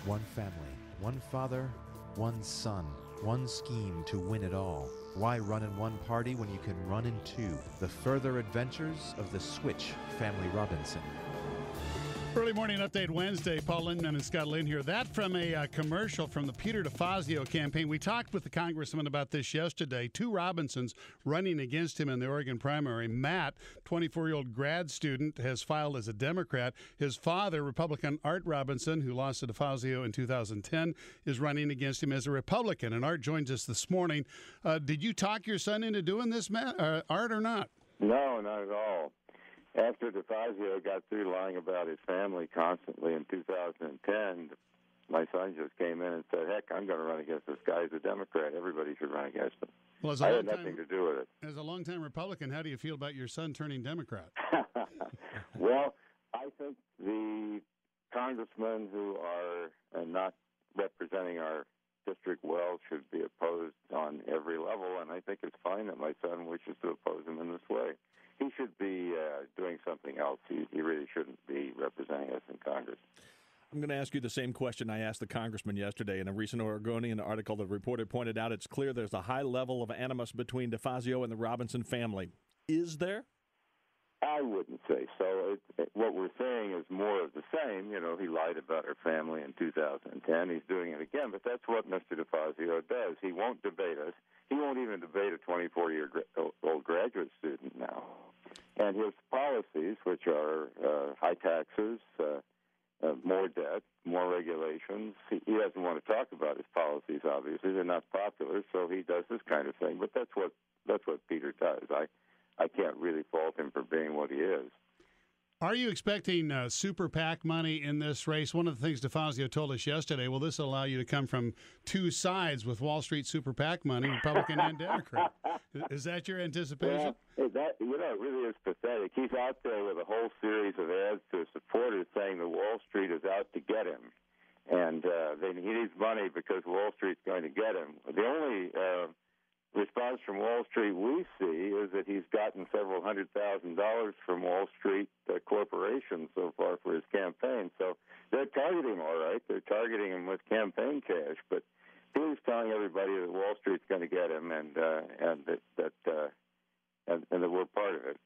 One family, one father, one son, one scheme to win it all. Why run in one party when you can run in two? The further adventures of the Switch Family Robinson. Early morning update Wednesday. Paul Lindman and Scott Lynn here. That from a commercial from the Peter DeFazio campaign. We talked with the congressman about this yesterday. Two Robinsons running against him in the Oregon primary. Matt, 24-year-old grad student, has filed as a Democrat. His father, Republican Art Robinson, who lost to DeFazio in 2010, is running against him as a Republican. And Art joins us this morning. Did you talk your son into doing this, Matt, Art, or not? No, not at all. After DeFazio got through lying about his family constantly in 2010, my son just came in and said, heck, I'm going to run against this guy as a Democrat. Everybody should run against him. Well, I had nothing to do with it. As a longtime Republican, how do you feel about your son turning Democrat? Well, I think the congressmen who are not representing our district well should be opposed on every level, and I think it's fine that my son wishes to oppose him in this way. He should be doing something else. He really shouldn't be representing us in Congress. I'm going to ask you the same question I asked the congressman yesterday. In a recent Oregonian article, the reporter pointed out it's clear there's a high level of animus between DeFazio and the Robinson family. Is there? I wouldn't say so. What we're saying is more of the same. You know, he lied about our family in 2010. He's doing it again, but that's what Mr. DeFazio does. He won't debate us. He won't even debate a 24-year-old graduate student now. And his policies, which are high taxes, more debt, more regulations, he doesn't want to talk about his policies, obviously. They're not popular, so he does this kind of thing. But that's what Peter does. I can't really fault him for being what he is. Are you expecting super PAC money in this race? One of the things DeFazio told us yesterday, well, this will allow you to come from two sides with Wall Street super PAC money, Republican and Democrat. Is that your anticipation? Well, it really is pathetic. He's out there with a whole series of ads to his supporters saying that Wall Street is out to get him. And he needs money because Wall Street's going to get him. The only response from Wall Street we see is that he's gotten several $100,000 from Wall Street corporations so far for his campaign. So they're targeting him all right. They're targeting him with campaign cash, but he's telling everybody that Wall Street's going to get him and that we're part of it.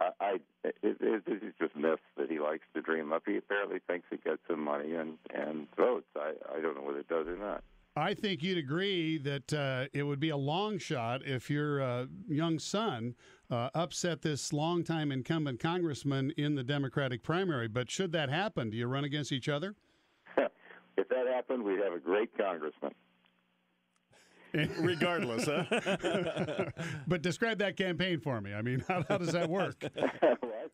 It's just myths that he likes to dream up. He apparently thinks he gets some money and votes. I don't know whether it does or not. I think you'd agree that it would be a long shot if your young son upset this longtime incumbent congressman in the Democratic primary. But should that happen, do you run against each other? If that happened, we'd have a great congressman. Regardless, huh? But describe that campaign for me. I mean, how does that work? What?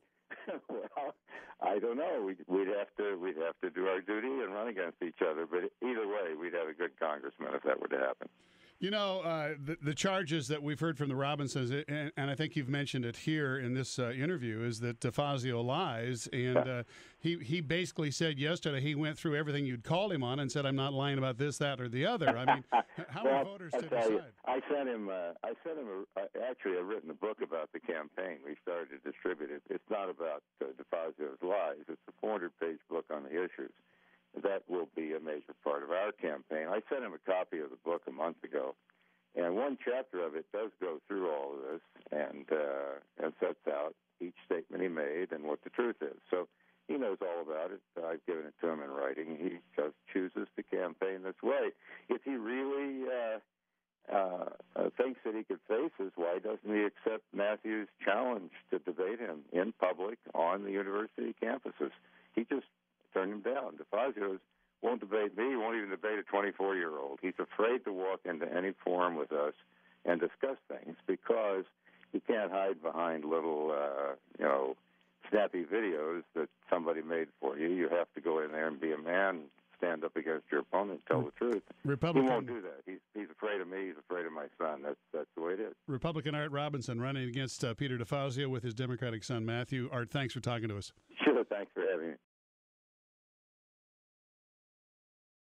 Well, I don't know. We'd have to do our duty and run against each other. But either way, we'd have a good congressman if that were to happen. You know, the charges that we've heard from the Robinsons, and I think you've mentioned it here in this interview, is that DeFazio lies. And he basically said yesterday he went through everything you'd called him on and said, I'm not lying about this, that, or the other. I mean, how are voters to decide? I sent him actually, I've written a book about the campaign. We started to distribute it. It's not about DeFazio's lies. It's a 400-page book on the issues. That will be a major part of our campaign. I sent him a copy of the book a month ago, and one chapter of it does go through all of this and sets out each statement he made and what the truth is. So he knows all about it. I've given it to him in writing. He just chooses to campaign this way. If he really thinks that he could face us, why doesn't he accept Matthew's challenge to debate him in public on the university campuses? He just turned him down. DeFazio won't debate me. He won't even debate a 24-year-old. He's afraid to walk into any forum with us and discuss things because he can't hide behind little, snappy videos that somebody made for you. You have to go in there and be a man, stand up against your opponent, tell the truth. He won't do that. He's afraid of me. He's afraid of my son. That's the way it is. Republican Art Robinson running against Peter DeFazio with his Democratic son, Matthew. Art, thanks for talking to us.